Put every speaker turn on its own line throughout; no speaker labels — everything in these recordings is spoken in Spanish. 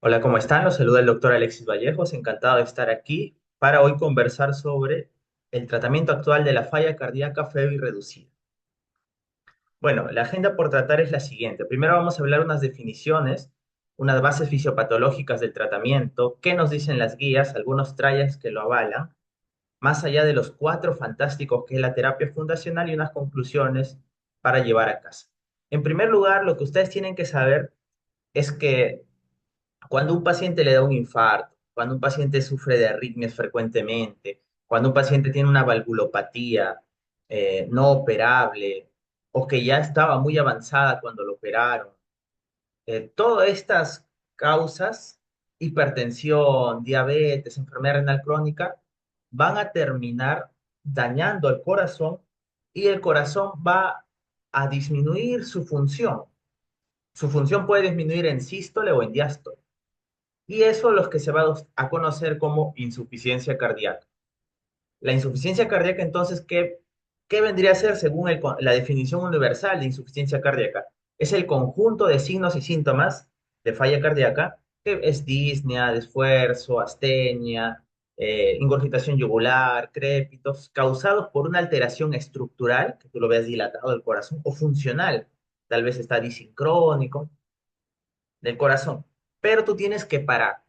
Hola, ¿cómo están? Los saluda el doctor Alexis Vallejos, encantado de estar aquí para hoy conversar sobre el tratamiento actual de la falla cardíaca FEBI reducida. Bueno, la agenda por tratar es la siguiente. Primero vamos a hablar unas definiciones, unas bases fisiopatológicas del tratamiento, qué nos dicen las guías, algunos trials que lo avalan, más allá de los cuatro fantásticos que es la terapia fundacional y unas conclusiones para llevar a casa. En primer lugar, lo que ustedes tienen que saber es que cuando un paciente le da un infarto, cuando un paciente sufre de arritmias frecuentemente, cuando un paciente tiene una valvulopatía no operable o que ya estaba muy avanzada cuando lo operaron, todas estas causas, hipertensión, diabetes, enfermedad renal crónica, van a terminar dañando al corazón y el corazón va a disminuir su función. Su función puede disminuir en sístole o en diástole. Y eso los que se va a conocer como insuficiencia cardíaca. La insuficiencia cardíaca, entonces, ¿qué vendría a ser según la definición universal de insuficiencia cardíaca? Es el conjunto de signos y síntomas de falla cardíaca, que es disnea, esfuerzo, astenia, ingurgitación yugular, crépitos, causados por una alteración estructural, que tú lo veas dilatado del corazón, o funcional, tal vez está disincrónico del corazón. Pero tú tienes que parar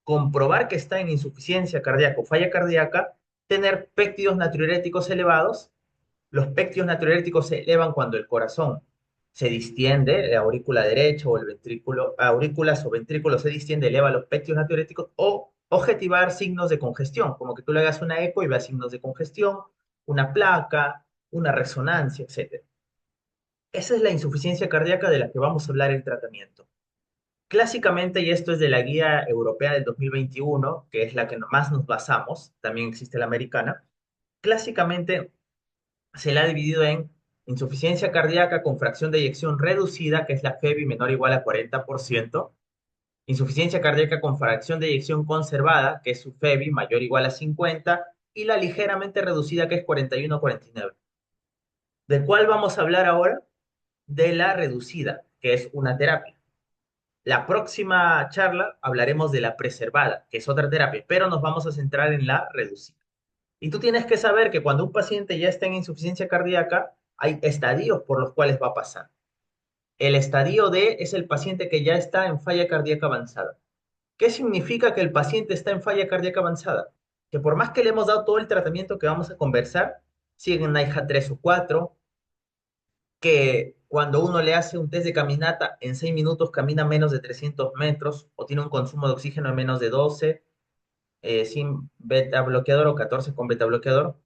comprobar que está en insuficiencia cardíaca o falla cardíaca, tener péptidos natriuréticos elevados. Los péptidos natriuréticos se elevan cuando el corazón se distiende, la aurícula derecha o el ventrículo, aurículas o ventrículo se distiende, eleva los péptidos natriuréticos o objetivar signos de congestión, como que tú le hagas una eco y veas signos de congestión, una placa, una resonancia, etcétera. Esa es la insuficiencia cardíaca de la que vamos a hablar en tratamiento. Clásicamente, y esto es de la guía europea del 2021, que es la que más nos basamos, también existe la americana, clásicamente se la ha dividido en insuficiencia cardíaca con fracción de eyección reducida, que es la FEBI menor o igual a 40%, insuficiencia cardíaca con fracción de eyección conservada, que es su FEBI mayor o igual a 50, y la ligeramente reducida, que es 41 o 49. ¿De cuál vamos a hablar ahora? De la reducida, que es una terapia. La próxima charla hablaremos de la preservada, que es otra terapia, pero nos vamos a centrar en la reducida. Y tú tienes que saber que cuando un paciente ya está en insuficiencia cardíaca, hay estadios por los cuales va a pasar. El estadio D es el paciente que ya está en falla cardíaca avanzada. ¿Qué significa que el paciente está en falla cardíaca avanzada? Que por más que le hemos dado todo el tratamiento que vamos a conversar, sigue en NIHA 3 o 4, que cuando uno le hace un test de caminata, en 6 minutos camina menos de 300 metros o tiene un consumo de oxígeno de menos de 12 sin beta bloqueador o 14 con beta bloqueador,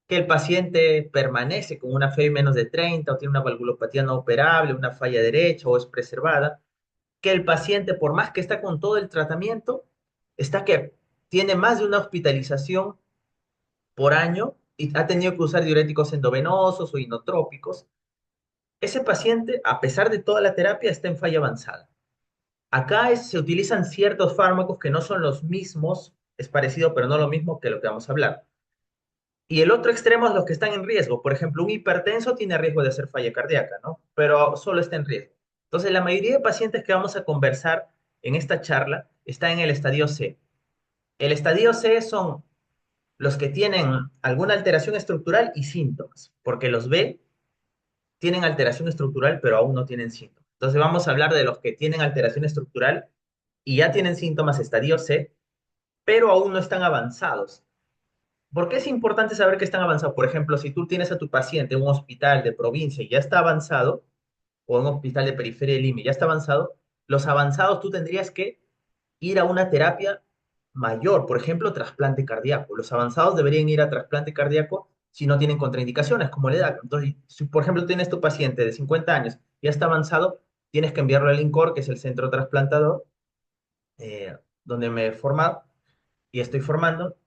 que el paciente permanece con una FEI menos de 30 o tiene una valvulopatía no operable, una falla derecha o es preservada, que el paciente, por más que está con todo el tratamiento, está que tiene más de una hospitalización por año y ha tenido que usar diuréticos endovenosos o inotrópicos. Ese paciente, a pesar de toda la terapia, está en falla avanzada. Acá se utilizan ciertos fármacos que no son los mismos, es parecido, pero no lo mismo que lo que vamos a hablar. Y el otro extremo es los que están en riesgo. Por ejemplo, un hipertenso tiene riesgo de hacer falla cardíaca, ¿no? Pero solo está en riesgo. Entonces, la mayoría de pacientes que vamos a conversar en esta charla está en el estadio C. El estadio C son los que tienen alguna alteración estructural y síntomas, porque los B tienen alteración estructural, pero aún no tienen síntomas. Entonces vamos a hablar de los que tienen alteración estructural y ya tienen síntomas estadio C, pero aún no están avanzados. ¿Por qué es importante saber que están avanzados? Por ejemplo, si tú tienes a tu paciente en un hospital de provincia y ya está avanzado, o en un hospital de periferia de Lima y ya está avanzado, los avanzados tú tendrías que ir a una terapia mayor, por ejemplo, trasplante cardíaco. Los avanzados deberían ir a trasplante cardíaco si no tienen contraindicaciones, como la edad. Entonces, si por ejemplo tienes tu paciente de 50 años y ya está avanzado, tienes que enviarlo al INCOR, que es el centro trasplantador, donde me he formado y estoy formando,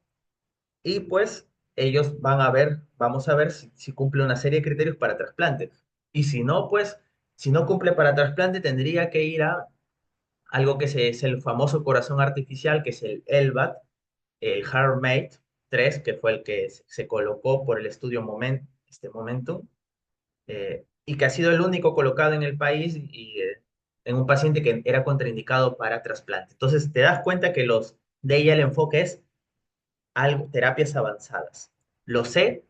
y pues ellos van a ver, vamos a ver si cumple una serie de criterios para trasplante. Y si no, pues, si no cumple para trasplante, tendría que ir a algo es el famoso corazón artificial, que es el LVAD, el HeartMate 3, que fue el que se colocó por el estudio Momentum, y que ha sido el único colocado en el país, y en un paciente que era contraindicado para trasplante. Entonces, te das cuenta que de ella el enfoque es algo, terapias avanzadas. Los C,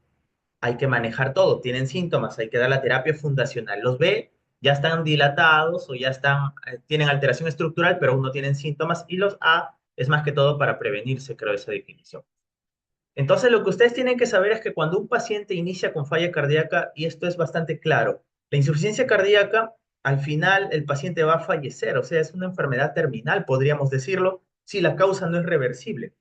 hay que manejar todo, tienen síntomas, hay que dar la terapia fundacional. Los B ya están dilatados o ya están, tienen alteración estructural, pero aún no tienen síntomas. Y los A es más que todo para prevenirse, creo, esa definición. Entonces, lo que ustedes tienen que saber es que cuando un paciente inicia con falla cardíaca, y esto es bastante claro, la insuficiencia cardíaca, al final el paciente va a fallecer, o sea, es una enfermedad terminal, podríamos decirlo, si la causa no es reversible.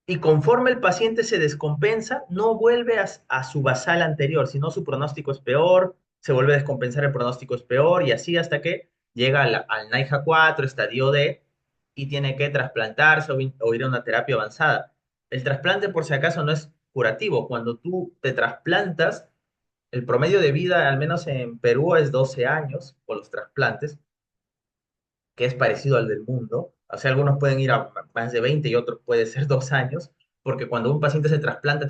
Y conforme el paciente se descompensa, no vuelve a su basal anterior, sino su pronóstico es peor, se vuelve a descompensar, el pronóstico es peor, y así hasta que llega al NIHA 4, estadio D, y tiene que trasplantarse o ir a una terapia avanzada. El trasplante, por si acaso, no es curativo. Cuando tú te trasplantas, el promedio de vida, al menos en Perú, es 12 años por los trasplantes, que es parecido al del mundo. O sea, algunos pueden ir a más de 20 y otros puede ser 2 años, porque cuando un paciente se trasplanta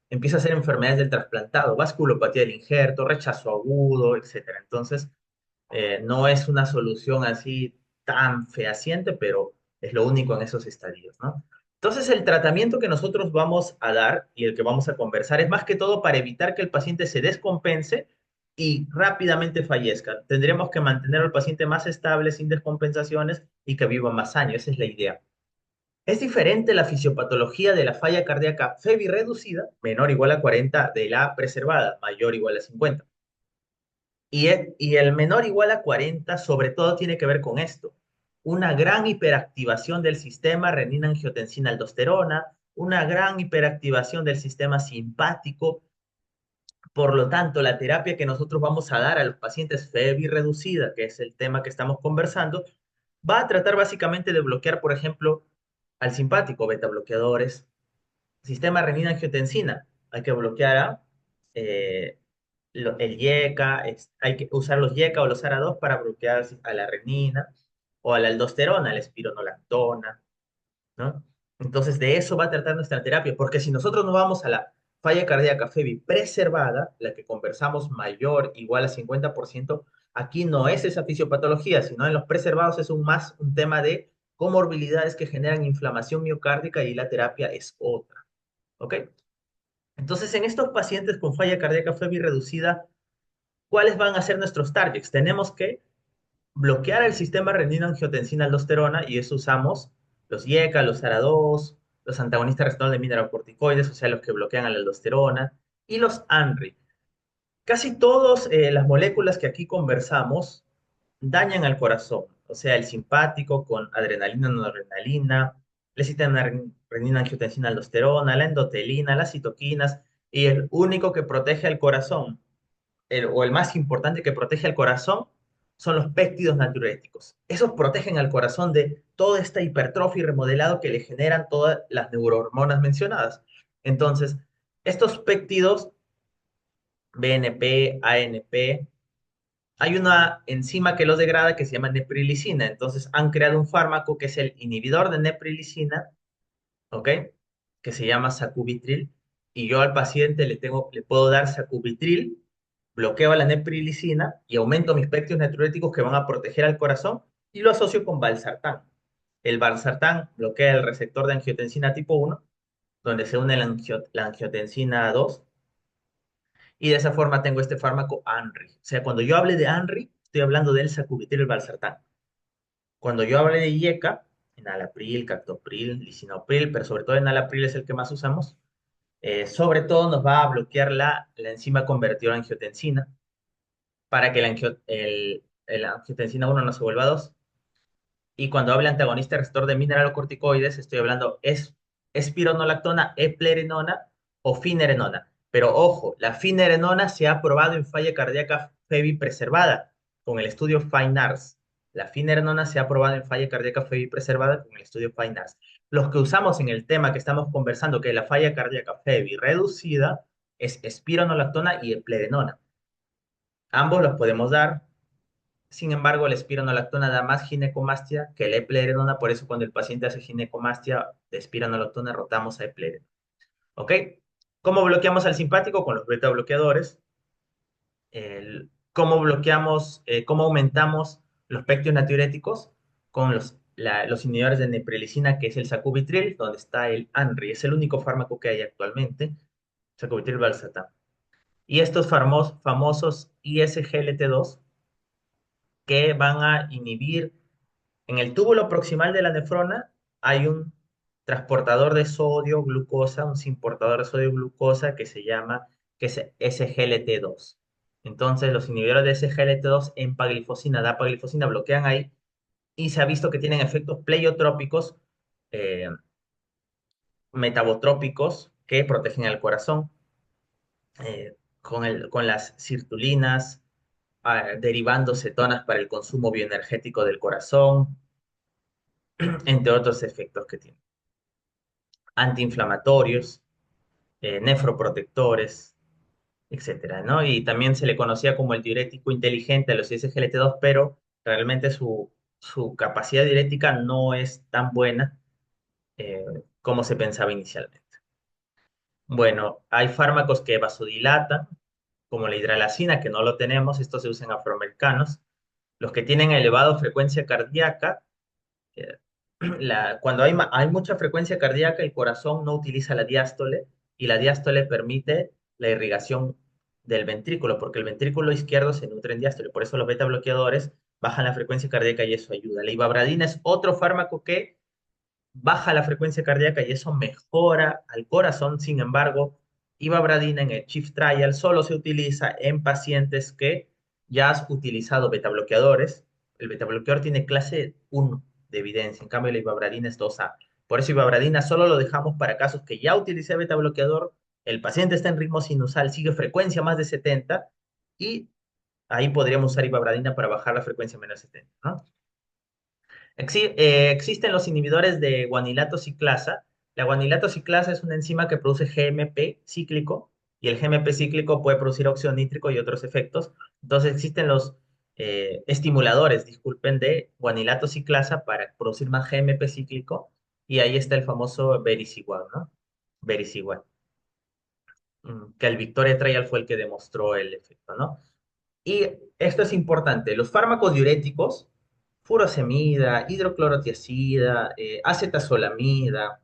empieza a hacer enfermedades del trasplantado, vasculopatía del injerto, rechazo agudo, etcétera. Entonces, no es una solución así tan fehaciente, pero es lo único en esos estadios, ¿no? Entonces, el tratamiento que nosotros vamos a dar y el que vamos a conversar es más que todo para evitar que el paciente se descompense y rápidamente fallezca. Tendremos que mantener al paciente más estable, sin descompensaciones y que viva más años. Esa es la idea. Es diferente la fisiopatología de la falla cardíaca FEBI reducida, menor o igual a 40, de la preservada, mayor o igual a 50. Y el menor igual a 40 sobre todo tiene que ver con esto. Una gran hiperactivación del sistema renina-angiotensina-aldosterona, una gran hiperactivación del sistema simpático. Por lo tanto, la terapia que nosotros vamos a dar a los pacientes FEBI reducida, que es el tema que estamos conversando, va a tratar básicamente de bloquear, por ejemplo, al simpático, beta bloqueadores, sistema renina-angiotensina. Hay que bloquear eh, el YECA, hay que usar los YECA o los ARA2 para bloquear a la renina o a la aldosterona, a la espironolactona, ¿no? Entonces, de eso va a tratar nuestra terapia, porque si nosotros no vamos a la falla cardíaca FEBI preservada, la que conversamos mayor, igual a 50%, aquí no es esa fisiopatología, sino en los preservados es más un tema de comorbilidades que generan inflamación miocárdica y la terapia es otra, ¿ok? Entonces, en estos pacientes con falla cardíaca FEBI reducida, ¿cuáles van a ser nuestros targets? Tenemos que bloquear el sistema renina-angiotensina-aldosterona y eso usamos los YECA, los ARA2, los antagonistas receptores de mineralocorticoides, o sea, los que bloquean a la aldosterona, y los ANRI. Casi todas las moléculas que aquí conversamos dañan al corazón, o sea, el simpático con adrenalina, noradrenalina, renina-angiotensina-aldosterona, la endotelina, las citoquinas, y el único que protege al corazón o el más importante que protege al corazón son los péptidos natriuréticos. Esos protegen al corazón de toda esta hipertrofia y remodelado que le generan todas las neurohormonas mencionadas. Entonces, estos péptidos, BNP, ANP, hay una enzima que los degrada que se llama neprilicina. Entonces, han creado un fármaco que es el inhibidor de neprilicina, ¿ok? Que se llama sacubitril. Y yo al paciente le puedo dar sacubitril, bloqueo la neprilicina y aumento mis péptidos natriuréticos que van a proteger al corazón y lo asocio con valsartán. El valsartán bloquea el receptor de angiotensina tipo 1, donde se une la angiotensina 2, y de esa forma tengo este fármaco ANRI. O sea, cuando yo hable de ANRI, estoy hablando del sacubitril y valsartán. Cuando yo hable de IECA, enalapril, captopril, lisinopril, pero sobre todo enalapril es el que más usamos, sobre todo nos va a bloquear la enzima convertidora de angiotensina para que el angiotensina 1 no se vuelva 2. Y cuando hablo de antagonista receptor de mineralocorticoides, estoy hablando espironolactona, eplerenona o finerenona. Pero ojo, la finerenona se ha probado en falla cardíaca FEBI preservada con el estudio FINE-ARS. La finerenona se ha probado en falla cardíaca FEBI preservada con el estudio FINE-ARS. Los que usamos en el tema que estamos conversando, que es la falla cardíaca FEBI reducida, es espironolactona y eplerenona. Ambos los podemos dar. Sin embargo, el espironolactona da más ginecomastia que la eplerenona, por eso cuando el paciente hace ginecomastia de espironolactona rotamos a eplerenona. ¿Ok? ¿Cómo bloqueamos al simpático? Con los beta bloqueadores. ¿Cómo bloqueamos, cómo aumentamos los péptidos natriuréticos con los inhibidores de neprilicina, que es el sacubitril, donde está el ANRI? Es el único fármaco que hay actualmente, sacubitril valsartán. Y estos famosos ISGLT2 que van a inhibir en el túbulo proximal de la nefrona, hay un transportador de sodio, glucosa, un transportador de sodio, glucosa que es SGLT2. Entonces, los inhibidores de SGLT2, empaglifosina, dapaglifosina, bloquean ahí y se ha visto que tienen efectos pleiotrópicos, eh, metabotrópicos, que protegen al corazón, con las sirtulinas, derivando cetonas para el consumo bioenergético del corazón, entre otros efectos que tienen. Antiinflamatorios, nefroprotectores, etcétera, ¿no? Y también se le conocía como el diurético inteligente a los SGLT2, pero realmente su capacidad diurética no es tan buena eh, como se pensaba inicialmente. Bueno, hay fármacos que vasodilatan, como la hidralazina, que no lo tenemos, estos se usan en afroamericanos. Los que tienen elevada frecuencia cardíaca, eh, cuando hay mucha frecuencia cardíaca, el corazón no utiliza la diástole y la diástole permite la irrigación del ventrículo, porque el ventrículo izquierdo se nutre en diástole. Por eso los beta bloqueadores bajan la frecuencia cardíaca y eso ayuda. La ivabradina es otro fármaco que baja la frecuencia cardíaca y eso mejora al corazón. Sin embargo, ivabradina en el Chief Trial solo se utiliza en pacientes que ya has utilizado beta bloqueadores. El beta bloqueador tiene clase 1 de evidencia, en cambio la ivabradina es 2A. Por eso ivabradina solo lo dejamos para casos que ya utilicé beta bloqueador, el paciente está en ritmo sinusal, sigue frecuencia más de 70 y ahí podríamos usar ivabradina para bajar la frecuencia menos de 70, ¿no? Existen los inhibidores de guanilato ciclasa. La guanilato ciclasa es una enzima que produce GMP cíclico y el GMP cíclico puede producir óxido nítrico y otros efectos. Entonces existen los estimuladores, disculpen, de guanilato ciclasa para producir más GMP cíclico y ahí está el famoso vericiguat, ¿no? Vericiguat, que el Victoria Trial fue el que demostró el efecto, ¿no? Y esto es importante, los fármacos diuréticos, furosemida, hidroclorotiazida, acetazolamida,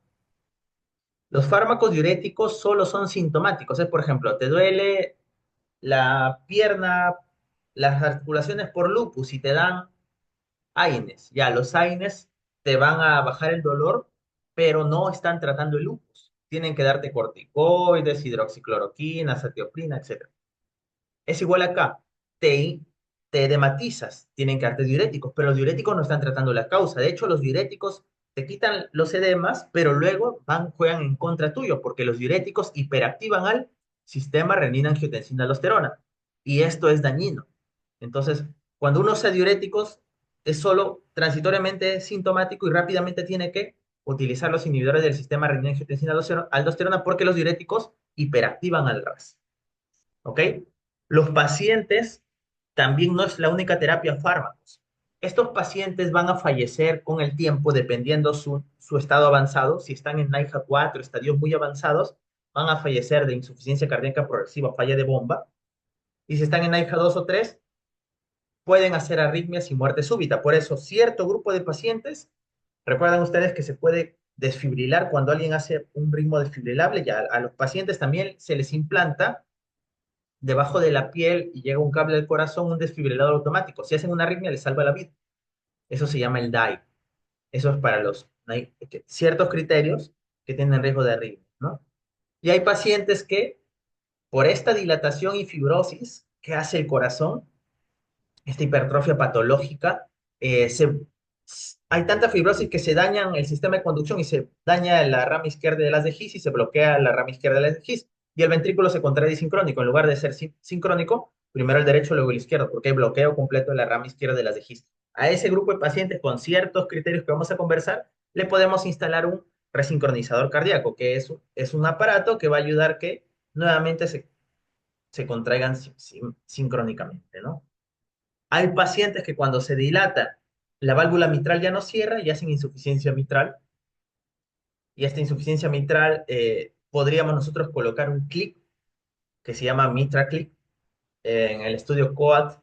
los fármacos diuréticos solo son sintomáticos. Es, por ejemplo, te duele la pierna, las articulaciones por lupus y te dan AINES. Ya, los AINES te van a bajar el dolor, pero no están tratando el lupus. Tienen que darte corticoides, hidroxicloroquina, azatioprina, etc. Es igual acá. Te, te edematizas, tienen que darte diuréticos, pero los diuréticos no están tratando la causa. De hecho, los diuréticos te quitan los edemas, pero luego juegan en contra tuyo, porque los diuréticos hiperactivan al sistema renina-angiotensina-aldosterona. Y esto es dañino. Entonces, cuando uno usa diuréticos, es solo transitoriamente sintomático y rápidamente tiene que utilizar los inhibidores del sistema renina-angiotensina-aldosterona porque los diuréticos hiperactivan al RAS. ¿Ok? Los pacientes también no es la única terapia fármacos. Estos pacientes van a fallecer con el tiempo dependiendo su estado avanzado. Si están en NIHA 4, estadios muy avanzados, van a fallecer de insuficiencia cardíaca progresiva, falla de bomba. Y si están en NIHA 2 o 3, pueden hacer arritmias y muerte súbita. Por eso, cierto grupo de pacientes, recuerdan ustedes que se puede desfibrilar cuando alguien hace un ritmo desfibrilable, ya a los pacientes también se les implanta debajo de la piel y llega un cable al corazón, un desfibrilador automático. Si hacen una arritmia, les salva la vida. Eso se llama el DAI. Eso es para ciertos criterios que tienen riesgo de arritmia, ¿no? Y hay pacientes que, por esta dilatación y fibrosis que hace el corazón, esta hipertrofia patológica, eh, se, hay tanta fibrosis que se dañan el sistema de conducción y se daña la rama izquierda de las de His y se bloquea la rama izquierda de las de His. Y el ventrículo se contrae sincrónico. En lugar de ser sincrónico, primero el derecho, luego el izquierdo, porque hay bloqueo completo de la rama izquierda de las de His. A ese grupo de pacientes con ciertos criterios que vamos a conversar, le podemos instalar un resincronizador cardíaco, que es un aparato que va a ayudar que nuevamente se contraigan sincrónicamente, ¿no? Hay pacientes que cuando se dilata la válvula mitral ya no cierra y hacen insuficiencia mitral. Y esta insuficiencia mitral podríamos nosotros colocar un clip que se llama Mitra Clip, en el estudio COAT,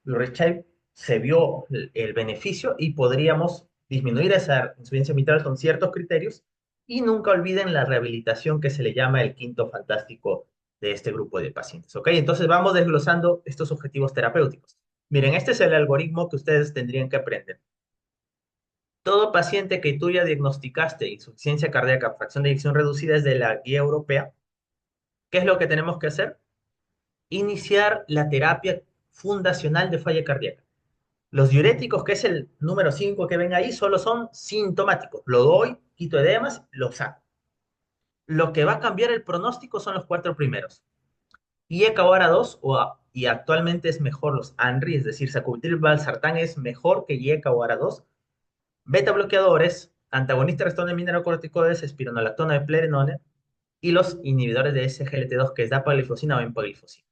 Lurechai, se vio el beneficio y podríamos disminuir esa insuficiencia mitral con ciertos criterios. Y nunca olviden la rehabilitación que se le llama el quinto fantástico de este grupo de pacientes. ¿Ok? Entonces vamos desglosando estos objetivos terapéuticos. Miren, este es el algoritmo que ustedes tendrían que aprender. Todo paciente que tú ya diagnosticaste insuficiencia cardíaca, fracción de eyección reducida es de la guía europea. ¿Qué es lo que tenemos que hacer? Iniciar la terapia fundacional de falla cardíaca. Los diuréticos, que es el número 5 que ven ahí, solo son sintomáticos. Lo doy, quito edemas, lo saco. Lo que va a cambiar el pronóstico son los cuatro primeros. IECA ahora 2 y actualmente es mejor los ANRI, es decir, sacubitril valsartán es mejor que IECA ahora 2. Beta bloqueadores, antagonistas receptor de mineralocorticoides, espironolactona de plerinones y los inhibidores de SGLT2 que es dapaglifosina o empaglifosina.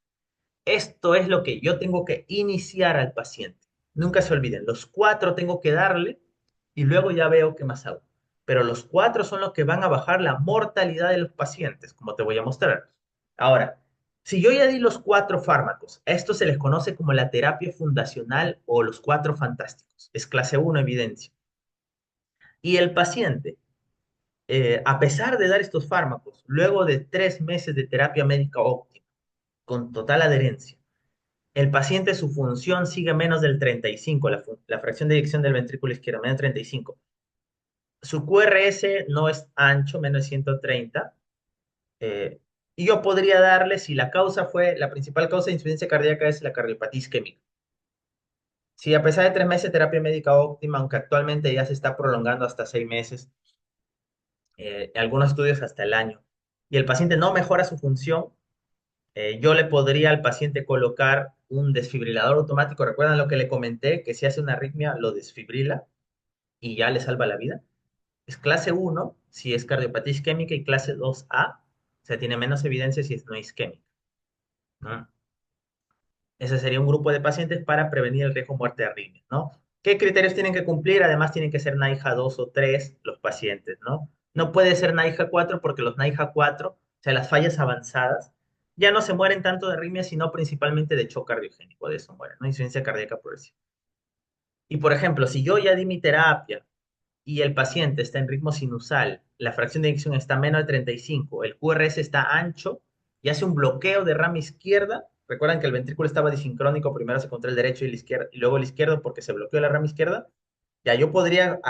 Esto es lo que yo tengo que iniciar al paciente. Nunca se olviden, los cuatro tengo que darle y luego ya veo qué más hago. Pero los cuatro son los que van a bajar la mortalidad de los pacientes, como te voy a mostrar. Ahora, si yo ya di los cuatro fármacos, a esto se les conoce como la terapia fundacional o los cuatro fantásticos. Es clase uno evidencia. Y el paciente, a pesar de dar estos fármacos, luego de 3 meses de terapia médica óptima, con total adherencia, el paciente, su función sigue menos del 35, la fracción de eyección del ventrículo izquierdo, menos de 35. Su QRS no es ancho, menos de 130. eh, y yo podría darle, si la causa fue, la principal causa de insuficiencia cardíaca es la cardiopatía isquémica. Si a pesar de 3 meses de terapia médica óptima, aunque actualmente ya se está prolongando hasta 6 meses, algunos estudios hasta el año, y el paciente no mejora su función, yo le podría al paciente colocar un desfibrilador automático. ¿Recuerdan lo que le comenté? Que si hace una arritmia, lo desfibrila y ya le salva la vida. Es clase uno si es cardiopatía isquémica y clase 2A, o sea, tiene menos evidencia si es no isquémica, ¿no? Ese sería un grupo de pacientes para prevenir el riesgo de muerte de arritmia, ¿no? ¿Qué criterios tienen que cumplir? Además, tienen que ser NAIJA 2 o 3 los pacientes, ¿no? No puede ser NAIJA 4 porque los NAIJA 4, o sea, las fallas avanzadas, ya no se mueren tanto de arritmia, sino principalmente de shock cardiogénico, de eso mueren, ¿no? Insuficiencia cardíaca progresiva. Y por ejemplo, si yo ya di mi terapia y el paciente está en ritmo sinusal, la fracción de eyección está menos de 35, el QRS está ancho y hace un bloqueo de rama izquierda. Recuerdan que el ventrículo estaba disincrónico, primero se contra el derecho y, y luego el izquierdo porque se bloqueó la rama izquierda. Ya yo podría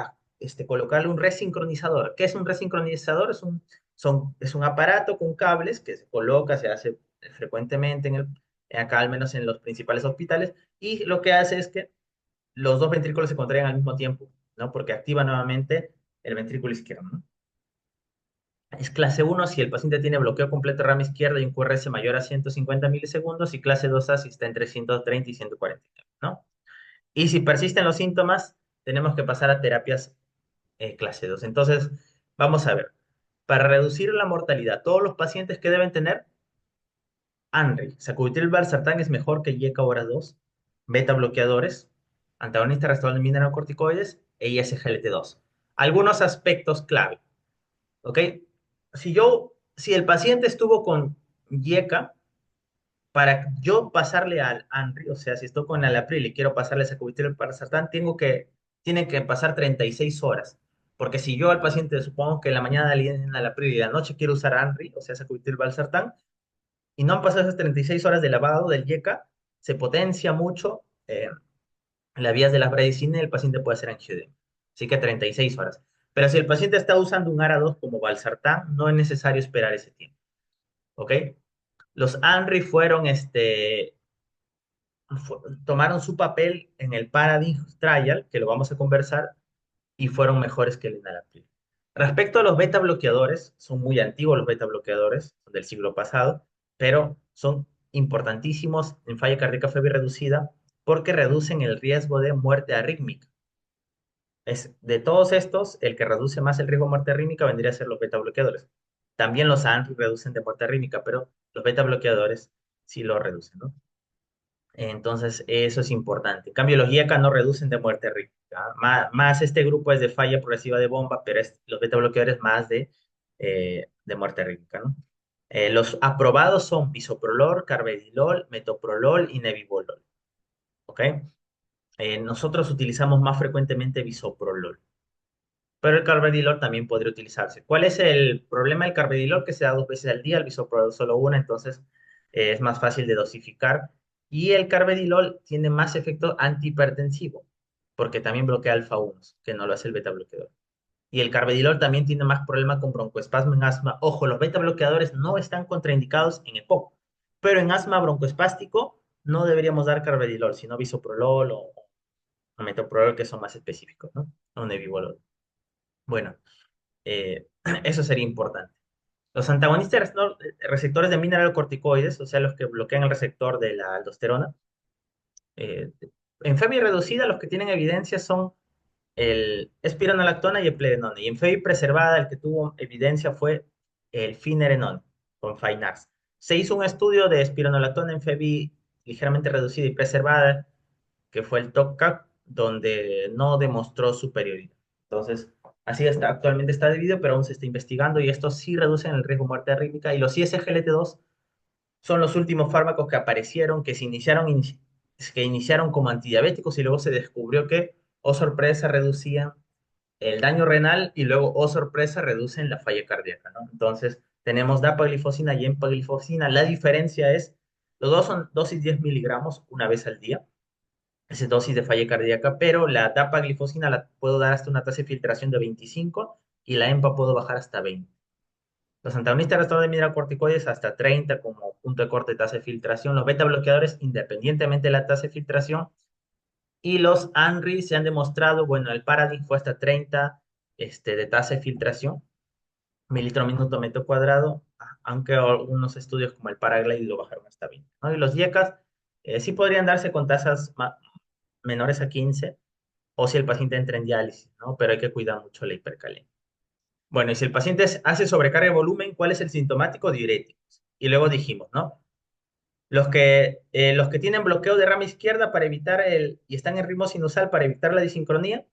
colocarle un resincronizador. ¿Qué es un resincronizador? Es un aparato con cables que se coloca, se hace frecuentemente acá al menos en los principales hospitales, y lo que hace es que los dos ventrículos se contraen al mismo tiempo, ¿no? Porque activa nuevamente el ventrículo izquierdo, ¿no? Es clase uno si el paciente tiene bloqueo completo de rama izquierda y un QRS mayor a 150 milisegundos, y clase 2A si está entre 130 y 140, ¿no? Y si persisten los síntomas, tenemos que pasar a terapias clase 2. Entonces, vamos a ver. Para reducir la mortalidad, todos los pacientes que deben tener ANRI, sacubitril valsartán es mejor que IECA hora 2, beta bloqueadores, antagonista receptor de mineralocorticoides e ISGLT2. Algunos aspectos clave, ¿ok? Si el paciente estuvo con IECA, para yo pasarle al ANRI, o sea, si estoy con Alapril y quiero pasarle sacubitril valsartán, tienen que pasar 36 horas. Porque si yo al paciente, supongo que en la mañana le den Alapril y en la noche quiero usar ANRI, o sea, sacubitril valsartán, y no han pasado esas 36 horas de lavado del YECA, se potencia mucho las vías de la bradicina y el paciente puede hacer angioedema. Así que 36 horas. Pero si el paciente está usando un ARA2 como valsartán, no es necesario esperar ese tiempo. ¿Ok? Los ANRI tomaron su papel en el Paradigm Trial, que lo vamos a conversar, y fueron mejores que el enalapril. Respecto a los beta bloqueadores, son muy antiguos los beta bloqueadores, son del siglo pasado, pero son importantísimos en falla cardíaca febril reducida porque reducen el riesgo de muerte arrítmica. De todos estos, el que reduce más el riesgo de muerte arrítmica vendría a ser los beta bloqueadores. También los ANRI reducen de muerte arrítmica, pero los beta bloqueadores sí lo reducen, ¿no? Entonces, eso es importante. En cambio, los IECA no reducen de muerte rítmica. Más este grupo es de falla progresiva de bomba, pero los beta bloqueadores más de muerte rítmica, ¿no? Los aprobados son bisoprolol, carvedilol, metoprolol y nebivolol. ¿Ok? Nosotros utilizamos más frecuentemente bisoprolol, pero el carvedilol también podría utilizarse. ¿Cuál es el problema del carvedilol? Que se da 2 veces al día, el bisoprolol solo una, entonces es más fácil de dosificar. Y el carvedilol tiene más efecto antihipertensivo, porque también bloquea alfa 1, que no lo hace el beta bloqueador. Y el carvedilol también tiene más problema con broncoespasmo en asma. Ojo, los beta bloqueadores no están contraindicados en EPOC, pero en asma broncoespástico no deberíamos dar carvedilol, sino bisoprolol o metoprolol, que son más específicos, ¿no? O nebivolol. Bueno, eso sería importante. Los antagonistas receptores de mineralocorticoides, o sea, los que bloquean el receptor de la aldosterona, eh, en FEBI reducida, los que tienen evidencia son el espironolactona y el pledenona. Y en FEBI preservada, el que tuvo evidencia fue el finerenone con Finars. Se hizo un estudio de espironolactona en FEBI ligeramente reducida y preservada, que fue el TOCAC, donde no demostró superioridad. Entonces, así está, actualmente está dividido, pero aún se está investigando y estos sí reducen el riesgo de muerte arrítmica. Y los ISGLT2 son los últimos fármacos que aparecieron, que iniciaron como antidiabéticos y luego se descubrió que, oh sorpresa, reducían el daño renal y luego, oh sorpresa, reducen la falla cardíaca, ¿no? Entonces, tenemos dapaglifosina y empaglifosina. La diferencia es, los dos son dosis 10 miligramos una vez al día, esa dosis de falla cardíaca, pero la dapaglifosina la puedo dar hasta una tasa de filtración de 25 y la EMPA puedo bajar hasta 20. Los antagonistas receptor de mineralocorticoides hasta 30 como punto de corte de tasa de filtración. Los beta bloqueadores, independientemente de la tasa de filtración. Y los ANRI se han demostrado, bueno, el Paradigm fue hasta 30 de tasa de filtración, mililitro minuto metro cuadrado, aunque algunos estudios como el Paraglide lo bajaron hasta 20, ¿no? Y los IECAS sí podrían darse con tasas menores a 15 o si el paciente entra en diálisis, ¿no? Pero hay que cuidar mucho la hipercalemia. Bueno, y si el paciente hace sobrecarga de volumen, ¿cuál es el sintomático? Diuréticos. Y luego dijimos, ¿no? Los que tienen bloqueo de rama izquierda para evitar y están en ritmo sinusal para evitar la disincronía,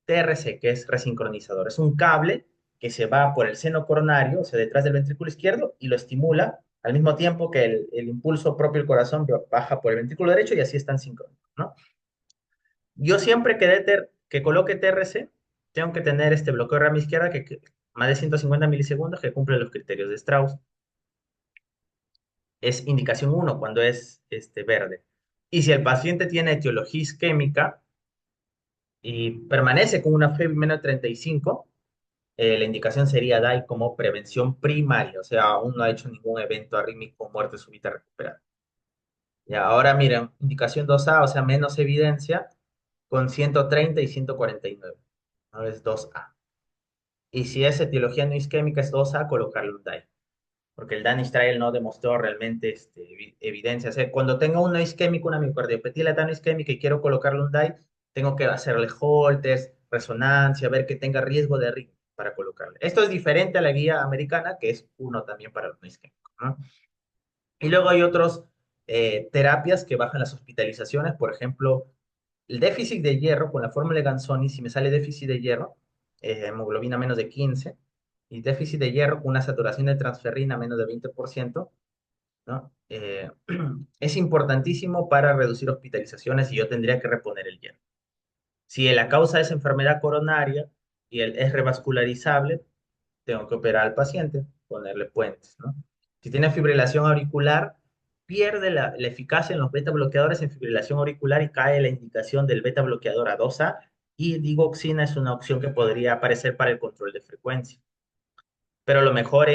TRC, que es resincronizador. Es un cable que se va por el seno coronario, o sea, detrás del ventrículo izquierdo, y lo estimula al mismo tiempo que el impulso propio del corazón baja por el ventrículo derecho y así están sincrónicos, ¿no? Yo siempre que coloque TRC, tengo que tener este bloqueo de rama izquierda que más de 150 milisegundos que cumple los criterios de Strauss. Es indicación 1 cuando es verde. Y si el paciente tiene etiología isquémica y permanece con una fiebre menos de 35, la indicación sería DAI como prevención primaria, o sea, aún no ha hecho ningún evento arrítmico o muerte súbita recuperada. Y ahora miren, indicación 2A, o sea, menos evidencia, con 130 y 149. Ahora es 2A. Y si es etiología no isquémica, es 2A, colocarle un DAI. Porque el Danish Trial no demostró realmente evidencia. O sea, cuando tengo una isquémica, una miocardiopatía letano isquémica y quiero colocarle un DAI, tengo que hacerle Holters, resonancia, ver que tenga riesgo de arritmia para colocarle. Esto es diferente a la guía americana, que es uno también para los no isquémicos, ¿no? Y luego hay otras terapias que bajan las hospitalizaciones, por ejemplo, el déficit de hierro con la fórmula de Ganzoni, si me sale déficit de hierro, hemoglobina menos de 15, y déficit de hierro con una saturación de transferrina menos de 20%, ¿no? Es importantísimo para reducir hospitalizaciones y yo tendría que reponer el hierro. Si la causa es enfermedad coronaria y es revascularizable, tengo que operar al paciente, ponerle puentes, ¿no? Si tiene fibrilación auricular, pierde la eficacia en los beta bloqueadores en fibrilación auricular y cae la indicación del beta bloqueador a 2A y digoxina es una opción que podría aparecer para el control de frecuencia. Pero lo mejor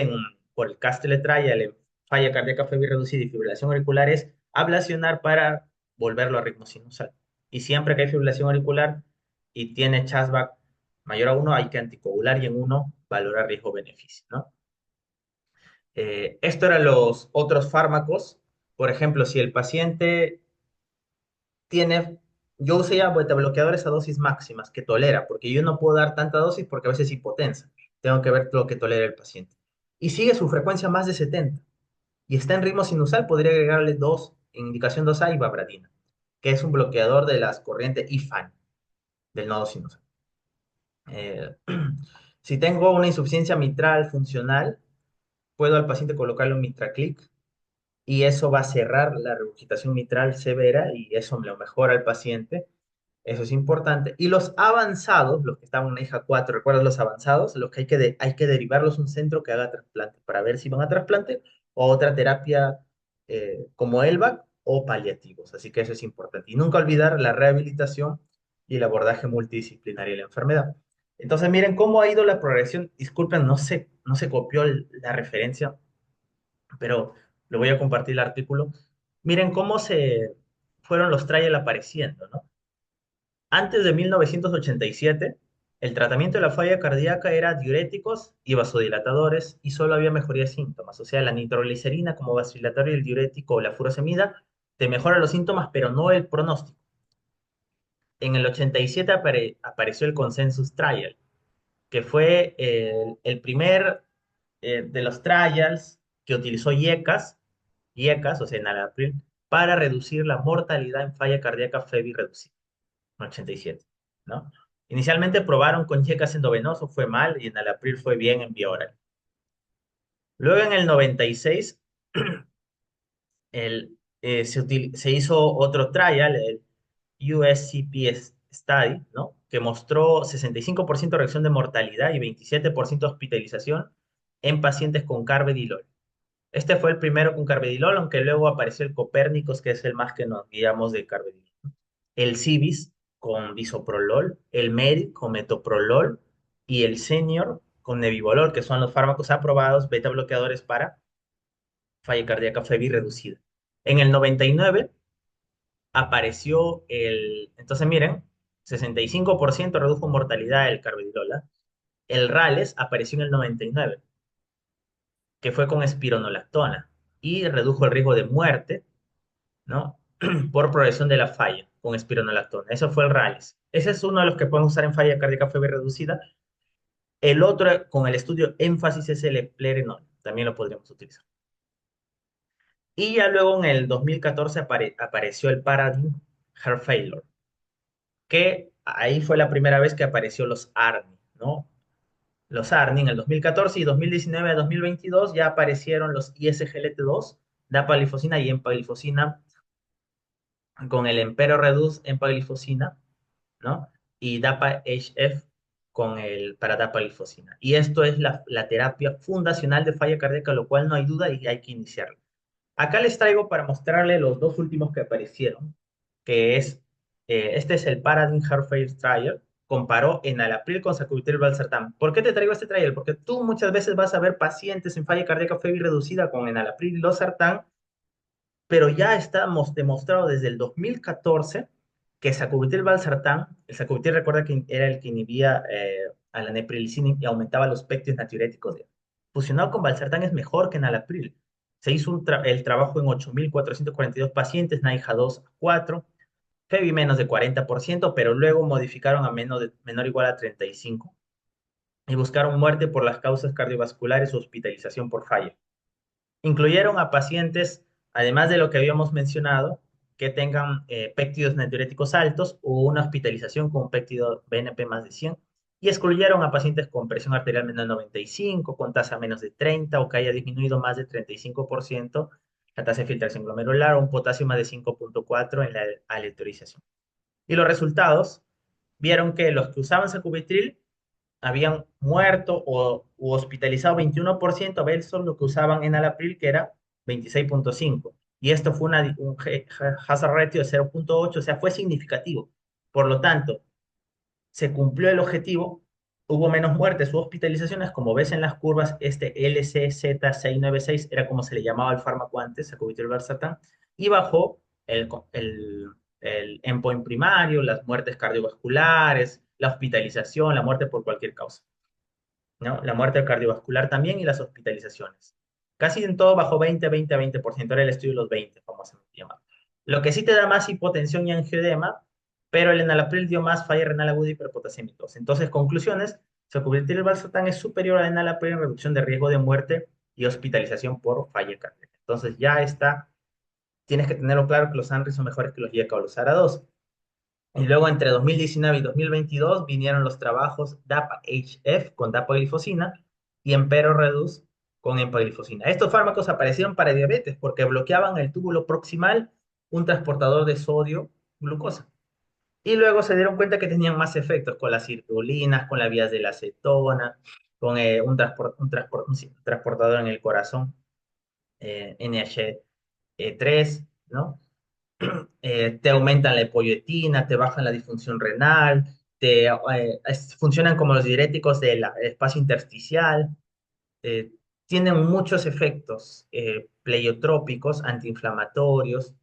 por el Castle Trial, en falla cardíaca febril reducida y fibrilación auricular es ablacionar para volverlo a ritmo sinusal. Y siempre que hay fibrilación auricular y tiene Chasback mayor a 1, hay que anticoagular y en 1 valorar riesgo-beneficio, ¿no? Esto eran los otros fármacos. Por ejemplo, si el paciente tiene, yo usaría beta bloqueadores a dosis máximas que tolera, porque yo no puedo dar tanta dosis porque a veces hipotensa. Tengo que ver lo que tolera el paciente. Y sigue su frecuencia más de 70 y está en ritmo sinusal, podría agregarle dos, en indicación 2A, ibabradina, que es un bloqueador de las corrientes IFAN del nodo sinusal. Eh, si tengo una insuficiencia mitral funcional, puedo al paciente colocarle un Mitraclip y eso va a cerrar la regurgitación mitral severa y eso me lo mejora al paciente. Eso es importante. Y los avanzados, los que estaban en la hija 4, ¿recuerdas los avanzados? Los que hay que derivarlos a un centro que haga trasplante para ver si van a trasplante o otra terapia como ELVAC o paliativos. Así que eso es importante. Y nunca olvidar la rehabilitación y el abordaje multidisciplinario de la enfermedad. Entonces, miren cómo ha ido la progresión. Disculpen, no se copió la referencia, pero lo voy a compartir el artículo. Miren cómo se fueron los trials apareciendo, ¿no? Antes de 1987, el tratamiento de la falla cardíaca era diuréticos y vasodilatadores y solo había mejoría de síntomas. O sea, la nitroglicerina como vasodilatorio y el diurético o la furosemida te mejora los síntomas, pero no el pronóstico. En el 87 apareció el Consensus Trial, que fue el primer de los trials que utilizó IECAS, o sea, enalapril, para reducir la mortalidad en falla cardíaca FEBI reducida. 87, ¿no? Inicialmente probaron con checas endovenoso, fue mal, y en el abril fue bien en vía oral. Luego en el 96 se hizo otro trial, el USCP Study, ¿no? Que mostró 65% reducción de mortalidad y 27% hospitalización en pacientes con carvedilol. Este fue el primero con carvedilol, aunque luego apareció el Copérnicos, que es el más que nos guiamos de carvedilol. El Civis con bisoprolol, el Medic con metoprolol y el Senior con nebivolol, que son los fármacos aprobados beta bloqueadores para falla cardíaca FEBI reducida. En el 99 apareció entonces miren, 65% redujo mortalidad del carvedilol. El Rales apareció en el 99, que fue con espironolactona y redujo el riesgo de muerte, ¿no? Por progresión de la falla con espironolactona. Eso fue el RALES. Ese es uno de los que podemos usar en falla cardíaca FEBI reducida. El otro, con el estudio énfasis, es el eplerenol. También lo podríamos utilizar. Y ya luego en el 2014 apareció el Paradigm Heart Failure, que ahí fue la primera vez que apareció los ARNI, ¿no? Los ARNI en el 2014 y 2019 a 2022 ya aparecieron los ISGLT2, dapaglifosina y empaglifosina con el Empero Reduce empaglifosina, ¿no? Y DAPA-HF para dapaglifosina. Y esto es la terapia fundacional de falla cardíaca, lo cual no hay duda y hay que iniciarlo. Acá les traigo para mostrarles los dos últimos que aparecieron, que este es el Paradigm Heart Failure Trial, comparó enalapril con sacubitril valsartán. ¿Por qué te traigo este trial? Porque tú muchas veces vas a ver pacientes en falla cardíaca FEBI reducida con enalapril y losartán, pero ya estamos demostrado desde el 2014 que sacubitril/valsartán, el sacubitril recuerda que era el que inhibía a la neprilicina y aumentaba los péptidos natriuréticos, fusionado con valsartán es mejor que enalapril. Se hizo el trabajo en 8.442 pacientes, NIHA 2 a 4, FEBI menos de 40%, pero luego modificaron a menor o igual a 35 y buscaron muerte por las causas cardiovasculares o hospitalización por falla. Incluyeron a pacientes, además de lo que habíamos mencionado, que tengan péptidos natriuréticos altos o una hospitalización con péptido BNP más de 100, y excluyeron a pacientes con presión arterial menor de 95, con tasa menos de 30 o que haya disminuido más de 35% la tasa de filtración glomerular o un potasio más de 5.4 en la aleatorización. Y los resultados vieron que los que usaban sacubitril habían muerto o u hospitalizado 21% versus lo que usaban en Alapril, que era 26.5. Y esto fue un hazard ratio de 0.8, o sea, fue significativo. Por lo tanto, se cumplió el objetivo, hubo menos muertes u hospitalizaciones, como ves en las curvas, este LCZ696 era como se le llamaba al fármaco antes, sacubitril/valsartán, y bajó el endpoint primario, las muertes cardiovasculares, la hospitalización, la muerte por cualquier causa, ¿no? La muerte cardiovascular también y las hospitalizaciones. Casi en todo bajó 20%, era el estudio de los 20, como se llama. Lo que sí te da más hipotensión y angioedema, pero el enalapril dio más falla renal aguda y hiperpotasemitos. Entonces, conclusiones, sacubitril valsartán es superior al enalapril en reducción de riesgo de muerte y hospitalización por falla cardíaca. Entonces, ya está, tienes que tenerlo claro que los ANRI son mejores que los YECA o los ARA2. Y luego entre 2019 y 2022 vinieron los trabajos DAPA-HF con dapaglifosina y Empero Reduce con empaglifosina. Estos fármacos aparecieron para diabetes porque bloqueaban el túbulo proximal, un transportador de sodio, glucosa. Y luego se dieron cuenta que tenían más efectos con las cirulinas, con las vías de la acetona, con un transportador en el corazón, NH3, ¿no? Te aumentan la hipoyetina, te bajan la disfunción renal, funcionan como los diuréticos del espacio intersticial, eh, tienen muchos efectos pleiotrópicos, antiinflamatorios,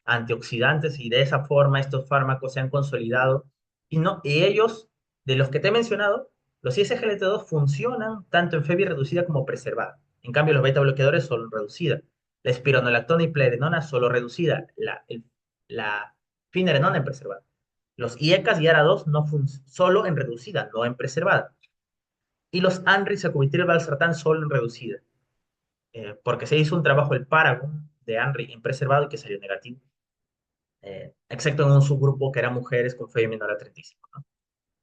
antioxidantes, y de esa forma estos fármacos se han consolidado. Y ellos, de los que te he mencionado, los ISGLT2 funcionan tanto en fiebre reducida como preservada. En cambio, los beta bloqueadores solo reducida. La espironolactona y plerenona solo reducida. La finerenona en preservada. Los IECAS y ARA2 no solo en reducida, no en preservada. Y los ANRI, sacubitril, valsartán solo en reducida, porque se hizo un trabajo, el Paragon, de Henry en preservado y que salió negativo, excepto en un subgrupo que eran mujeres con fiebre menor a 35, ¿no?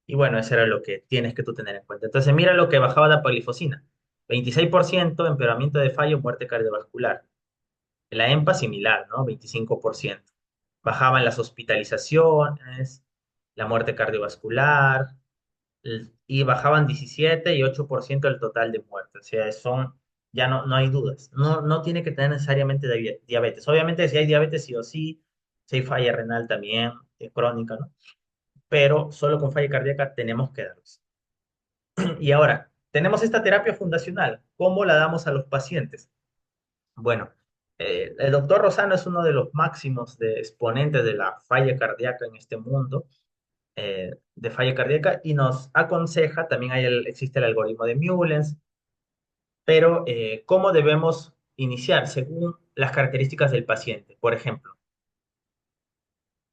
Y bueno, eso era lo que tienes que tú tener en cuenta. Entonces, mira lo que bajaba la paglifosina: 26% empeoramiento de fallo, muerte cardiovascular. La EMPA similar, ¿no? 25%. Bajaban las hospitalizaciones, la muerte cardiovascular, y bajaban 17 y 8% el total de muertes. O sea, ya no hay dudas. No tiene que tener necesariamente diabetes. Obviamente, si hay diabetes, sí o sí, si hay falla renal también, crónica, ¿no? Pero solo con falla cardíaca tenemos que darlos. Y ahora, tenemos esta terapia fundacional. ¿Cómo la damos a los pacientes? Bueno, el doctor Rosano es uno de los máximos exponentes de la falla cardíaca en este mundo, de falla cardíaca, y nos aconseja, también existe el algoritmo de Mullens, pero ¿cómo debemos iniciar? Según las características del paciente. Por ejemplo,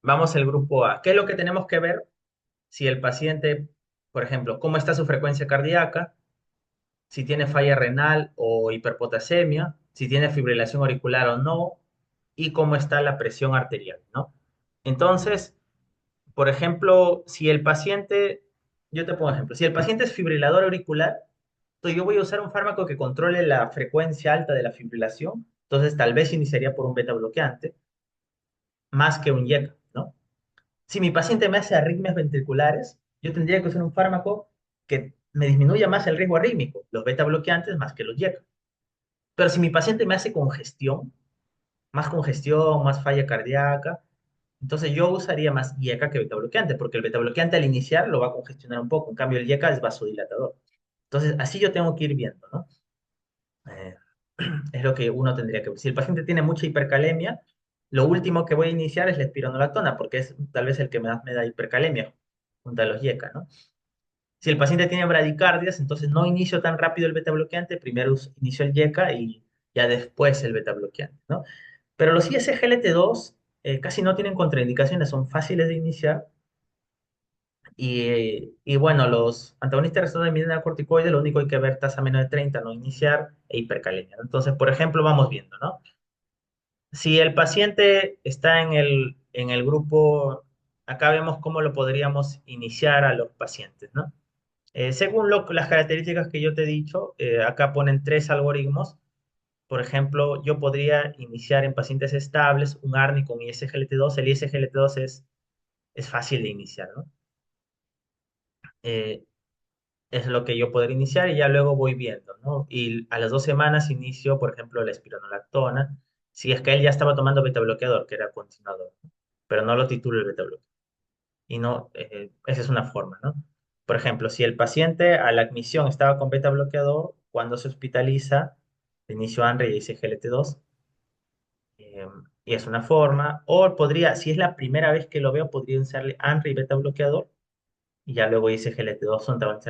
vamos al grupo A. ¿Qué es lo que tenemos que ver? Si el paciente, por ejemplo, cómo está su frecuencia cardíaca, si tiene falla renal o hiperpotasemia, si tiene fibrilación auricular o no, y cómo está la presión arterial, ¿no? Entonces, por ejemplo, si el paciente, yo te pongo ejemplo, si el paciente es fibrilador auricular, entonces yo voy a usar un fármaco que controle la frecuencia alta de la fibrilación, entonces tal vez iniciaría por un beta bloqueante, más que un IECA, ¿no? Si mi paciente me hace arritmias ventriculares, yo tendría que usar un fármaco que me disminuya más el riesgo arrítmico, los beta bloqueantes más que los IECA. Pero si mi paciente me hace congestión, más falla cardíaca, entonces yo usaría más IECA que beta bloqueante, porque el beta bloqueante al iniciar lo va a congestionar un poco, en cambio el IECA es vasodilatador. Entonces así yo tengo que ir viendo, ¿no? Eh, es lo que uno tendría que ver. Si el paciente tiene mucha hipercalemia, lo último que voy a iniciar es la espironolactona, porque es tal vez el que más me da hipercalemia, junto a los IECA, ¿no? Si el paciente tiene bradicardias, entonces no inicio tan rápido el beta bloqueante, primero inicio el IECA y ya después el beta bloqueante, ¿no? Pero los ISGLT2 casi no tienen contraindicaciones, son fáciles de iniciar. Y bueno, los antagonistas receptores de mineralocorticoides, lo único que hay que ver tasa menos de 30, no iniciar, e hipercalemia, ¿no? Entonces, por ejemplo, vamos viendo, ¿no? Si el paciente está en el grupo, acá vemos cómo lo podríamos iniciar a los pacientes, ¿no? Según las características que yo te he dicho, acá ponen tres algoritmos. Por ejemplo, yo podría iniciar en pacientes estables un ARNI con ISGLT2. El ISGLT2 es fácil de iniciar, ¿no? Eh, es lo que yo podría iniciar y ya luego voy viendo, ¿no? Y a las 2 semanas inicio, por ejemplo, la espironolactona, si es que él ya estaba tomando beta bloqueador, que era continuador, ¿no? Pero no lo titulo el beta bloqueador. Y no, esa es una forma, ¿no? Por ejemplo, si el paciente a la admisión estaba con beta bloqueador, cuando se hospitaliza, inicio ANRE y SGLT2, eh, y es una forma. O podría, si es la primera vez que lo veo, podría usarle ANRE y beta bloqueador, y ya luego ISGLT2 son también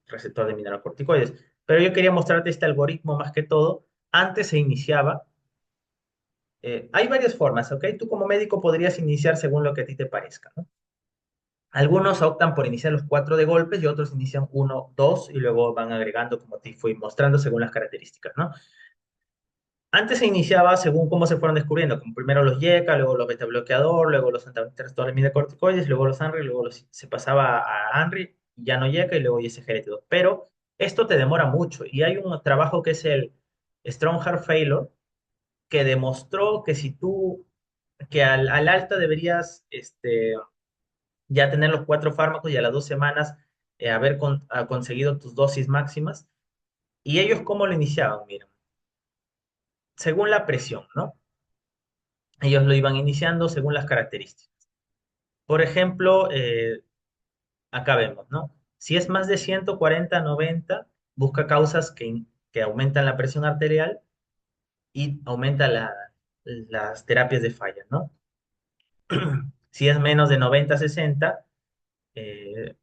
receptor de mineralocorticoides. Pero yo quería mostrarte este algoritmo más que todo. Antes se iniciaba, hay varias formas, ¿ok? Tú como médico podrías iniciar según lo que a ti te parezca, ¿no? Algunos optan por iniciar los cuatro de golpes y otros inician uno, dos y luego van agregando como te fui mostrando según las características, ¿no? Antes se iniciaba según cómo se fueron descubriendo, como primero los YECA, luego los beta bloqueador, luego los antagonistas de mineralocorticoides, luego los ANRI, luego se pasaba a ANRI, ya no YECA y luego ISGLT2. Pero esto te demora mucho y hay un trabajo que es Strong Heart Failure, que demostró que si tú, que al alta deberías ya tener los 4 fármacos y a las 2 semanas haber conseguido tus dosis máximas. ¿Y ellos cómo lo iniciaban? Miren, según la presión, ¿no? Ellos lo iban iniciando según las características. Por ejemplo, acá vemos, ¿no? Si es más de 140/90, busca causas que aumentan la presión arterial y aumenta las terapias de falla, ¿no? Si es menos de 90/60, eh,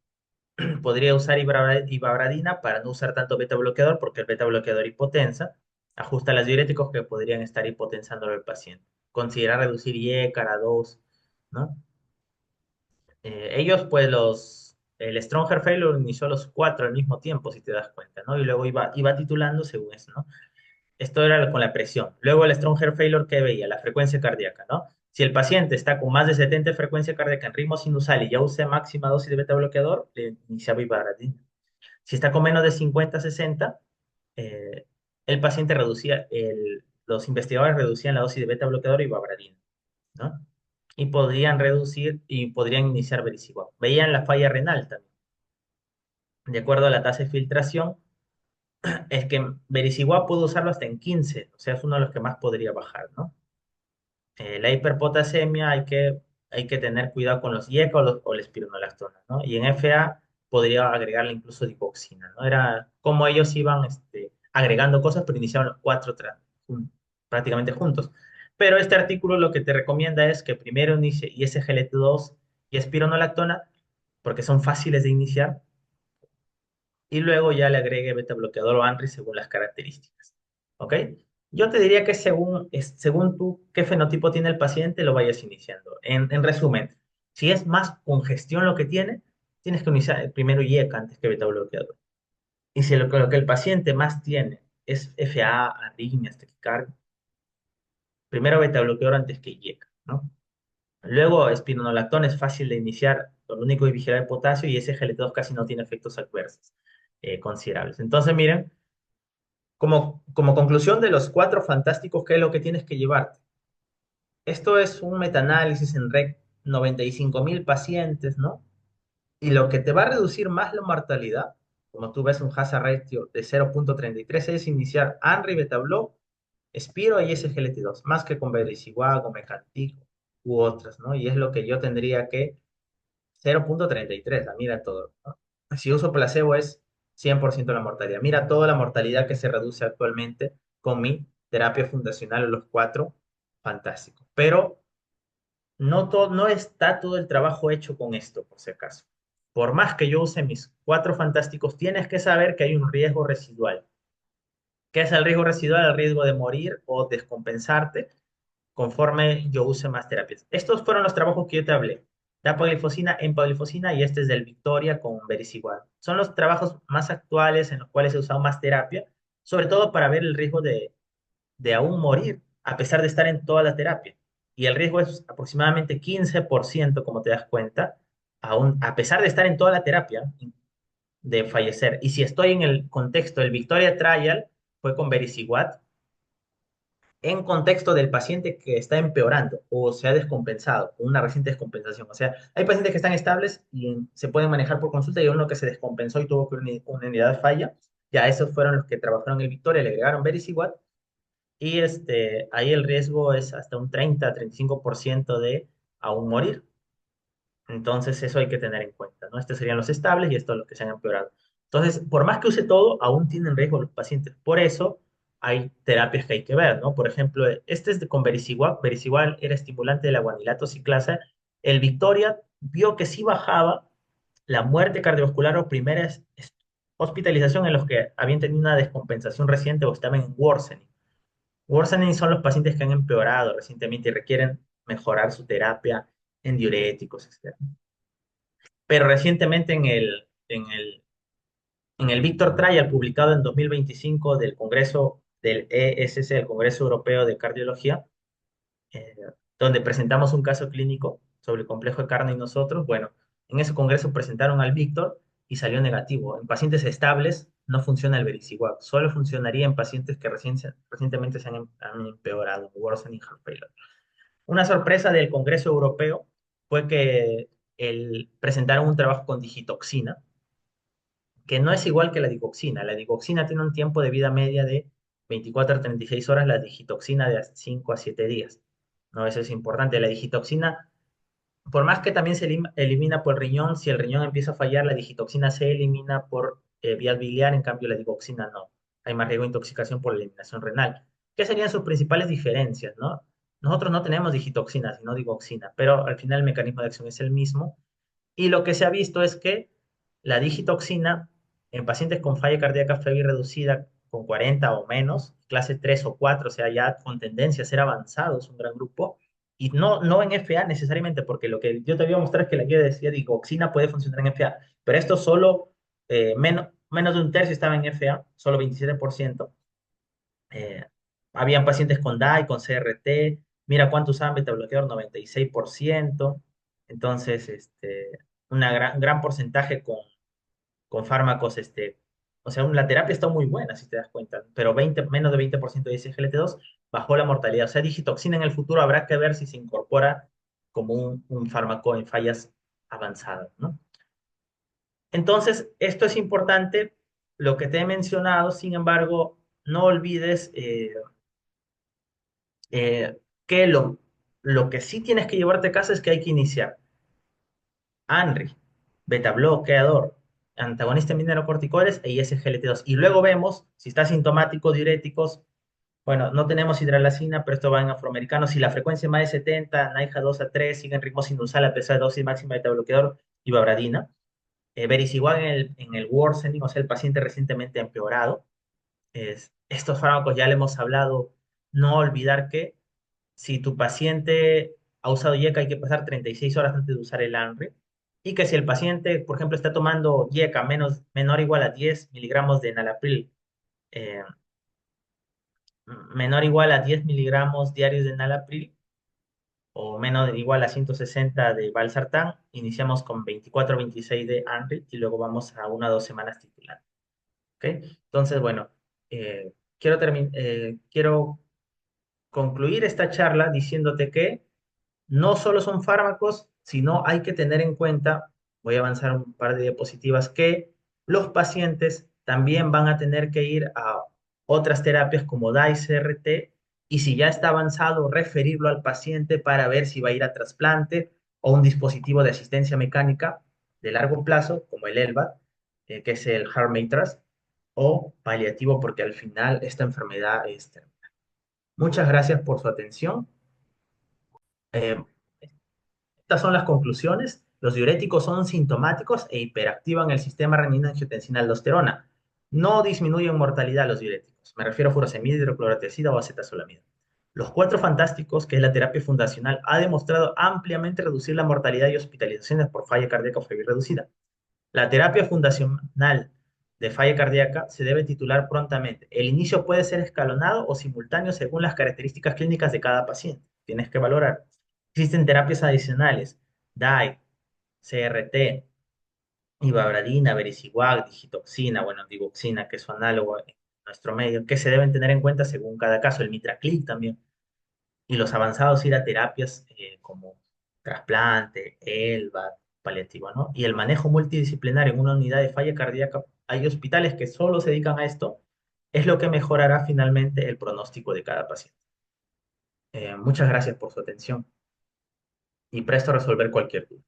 podría usar ibabradina para no usar tanto beta bloqueador, porque el beta bloqueador hipotensa, ajusta los diuréticos que podrían estar hipotensando al paciente. Considera reducir IECAR a 2, ¿no? Ellos, pues, el Stronger Failure inició los 4 al mismo tiempo, si te das cuenta, ¿no? Y luego iba titulando según eso, ¿no? Esto era con la presión. Luego el Stronger Failure, ¿qué veía? La frecuencia cardíaca, ¿no? Si el paciente está con más de 70 de frecuencia cardíaca en ritmo sinusal y ya use máxima dosis de beta bloqueador, le iniciaba ibabradina. Si está con menos de 50/60, eh, el paciente los investigadores reducían la dosis de beta bloqueador y ibabradina, ¿no? Y podrían reducir y podrían iniciar vericiguat. Veían la falla renal también. De acuerdo a la tasa de filtración, es que vericiguat puedo usarlo hasta en 15, o sea, es uno de los que más podría bajar, ¿no? La hiperpotasemia hay que tener cuidado con los IECA o la espironolactona, ¿no? Y en FA podría agregarle incluso digoxina, ¿no? Era como ellos iban agregando cosas, pero iniciaban los cuatro prácticamente juntos. Pero este artículo lo que te recomienda es que primero inicie ISGLT2 y espironolactona, porque son fáciles de iniciar, y luego ya le agregue beta bloqueador o ANRI según las características. ¿Ok? Yo te diría que según tú qué fenotipo tiene el paciente, lo vayas iniciando. En resumen, si es más congestión lo que tiene, tienes que iniciar primero IECA antes que beta bloqueador. Y si lo que el paciente más tiene es FA, arritmias, taquicardia, primero beta bloqueador antes que IECA, ¿no? Luego, espironolactona es fácil de iniciar, lo único es vigilar el potasio y ese GLT2 casi no tiene efectos adversos considerables. Entonces, miren, como conclusión de los 4 fantásticos, ¿qué es lo que tienes que llevarte? Esto es un metaanálisis en REC 95.000 pacientes, ¿no? Y lo que te va a reducir más la mortalidad, como tú ves un hazard ratio de 0,33, es iniciar ANRI, Betabloc, Spiro y SGLT2, más que con vericiguat o Mecantic u otras, ¿no? Y es lo que yo tendría que 0,33, mira todo, ¿no? Si uso placebo es 100% la mortalidad. Mira toda la mortalidad que se reduce actualmente con mi terapia fundacional en los 4, fantástico. Pero no está todo el trabajo hecho con esto, por si acaso. Por más que yo use mis 4 fantásticos, tienes que saber que hay un riesgo residual. ¿Qué es el riesgo residual? El riesgo de morir o descompensarte conforme yo use más terapias. Estos fueron los trabajos que yo te hablé. Dapaglifosina, empaglifosina y este es del Victoria con Vericiguat. Son los trabajos más actuales en los cuales he usado más terapia, sobre todo para ver el riesgo de aún morir, a pesar de estar en toda la terapia. Y el riesgo es aproximadamente 15%, como te das cuenta, aún, a pesar de estar en toda la terapia, de fallecer. Y si estoy en el contexto del Victoria Trial, fue con Vericiguat, en contexto del paciente que está empeorando o se ha descompensado, una reciente descompensación. O sea, hay pacientes que están estables y se pueden manejar por consulta y uno que se descompensó y tuvo que una unidad falla. Ya esos fueron los que trabajaron en Victoria, le agregaron Vericiguat y ahí el riesgo es hasta un 30-35% de aún morir. Entonces, eso hay que tener en cuenta, ¿no? Estos serían los estables y estos los que se han empeorado. Entonces, por más que use todo, aún tienen riesgo los pacientes. Por eso, hay terapias que hay que ver, ¿no? Por ejemplo, este es con vericiguat. Vericiguat era estimulante de la guanilato ciclasa. El Victoria vio que sí bajaba la muerte cardiovascular o primera hospitalización en los que habían tenido una descompensación reciente o estaban en worsening. Worsening son los pacientes que han empeorado recientemente y requieren mejorar su terapia en diuréticos, etc. Pero recientemente en el Victor Trial, publicado en 2025 del Congreso del ESC, el Congreso Europeo de Cardiología, eh, donde presentamos un caso clínico sobre el complejo de carne y nosotros, bueno, en ese congreso presentaron al Victor y salió negativo. En pacientes estables no funciona el Vericiguat. Solo funcionaría en pacientes que recientemente han empeorado, worsening heart failure. Una sorpresa del Congreso Europeo fue que presentaron un trabajo con digitoxina, que no es igual que la digoxina. La digoxina tiene un tiempo de vida media de 24 a 36 horas, la digitoxina de 5 a 7 días. No, eso es importante. La digitoxina, por más que también se elimina por el riñón, si el riñón empieza a fallar, la digitoxina se elimina por vía biliar, en cambio la digoxina no. Hay más riesgo de intoxicación por la eliminación renal. ¿Qué serían sus principales diferencias, no? Nosotros no tenemos digitoxina, sino digoxina, pero al final el mecanismo de acción es el mismo. Y lo que se ha visto es que la digitoxina en pacientes con falla cardíaca febril reducida con 40 o menos, clase 3 o 4, o sea, ya con tendencia a ser avanzados, un gran grupo, y no en FA necesariamente, porque lo que yo te voy a mostrar es que la guía decía digoxina puede funcionar en FA, pero esto solo menos de un tercio estaba en FA, solo 27%. Eh, Habían pacientes con DAI, con CRT, mira cuánto usaban beta bloqueador, 96%. Entonces, una gran porcentaje con fármacos, o sea, la terapia está muy buena, si te das cuenta, pero menos de 20% de SGLT2 bajó la mortalidad. O sea, digitoxina en el futuro habrá que ver si se incorpora como un fármaco en fallas avanzadas, ¿no? Entonces, esto es importante, lo que te he mencionado, sin embargo, no olvides que lo que sí tienes que llevarte a casa es que hay que iniciar ANRI, beta bloqueador, antagonista de mineralocorticoides e ISGLT2. Y luego vemos si está sintomático, diuréticos. Bueno, no tenemos hidralacina, pero esto va en afroamericanos. Si la frecuencia es más de 70, NAIJA 2 a 3, siguen ritmo sinusal a pesar de dosis máxima de beta bloqueador y babradina. Igual en el worsening, o sea, el paciente recientemente empeorado. Estos fármacos ya le hemos hablado, no olvidar que si tu paciente ha usado YECA, hay que pasar 36 horas antes de usar el ANRE. Y que si el paciente, por ejemplo, está tomando YECA menor o igual a 10 miligramos de enalapril, eh, menor o igual a 10 miligramos diarios de enalapril, o menos o igual a 160 de valsartán, iniciamos con 24 o 26 de ANRE y luego vamos a 1 o 2 semanas titulando. ¿Ok? Entonces, bueno, quiero concluir esta charla diciéndote que no solo son fármacos, sino hay que tener en cuenta, voy a avanzar un par de diapositivas, que los pacientes también van a tener que ir a otras terapias como DAI-CRT y si ya está avanzado, referirlo al paciente para ver si va a ir a trasplante o un dispositivo de asistencia mecánica de largo plazo, como el ELVAD, que es el Heart Matrix, o paliativo, porque al final esta enfermedad es terminal. Muchas gracias por su atención. Eh, Estas son las conclusiones. Los diuréticos son sintomáticos e hiperactivan el sistema renina-angiotensina-aldosterona. No disminuyen mortalidad los diuréticos. Me refiero a furosemida, hidroclorotiazida o acetazolamida. Los cuatro fantásticos, que es la terapia fundacional, ha demostrado ampliamente reducir la mortalidad y hospitalizaciones por falla cardíaca o febril reducida. La terapia fundacional de falla cardíaca se debe titular prontamente. El inicio puede ser escalonado o simultáneo según las características clínicas de cada paciente. Tienes que valorar. Existen terapias adicionales, DAI, CRT, ibabradina, vericiguat, digitoxina, bueno, digoxina, que es su análogo en nuestro medio, que se deben tener en cuenta según cada caso. El mitraclip también. Y los avanzados ir a terapias como trasplante, ELVAD, paliativo, ¿no? Y el manejo multidisciplinario en una unidad de falla cardíaca, hay hospitales que solo se dedican a esto, es lo que mejorará finalmente el pronóstico de cada paciente. Muchas gracias por su atención y presto a resolver cualquier duda.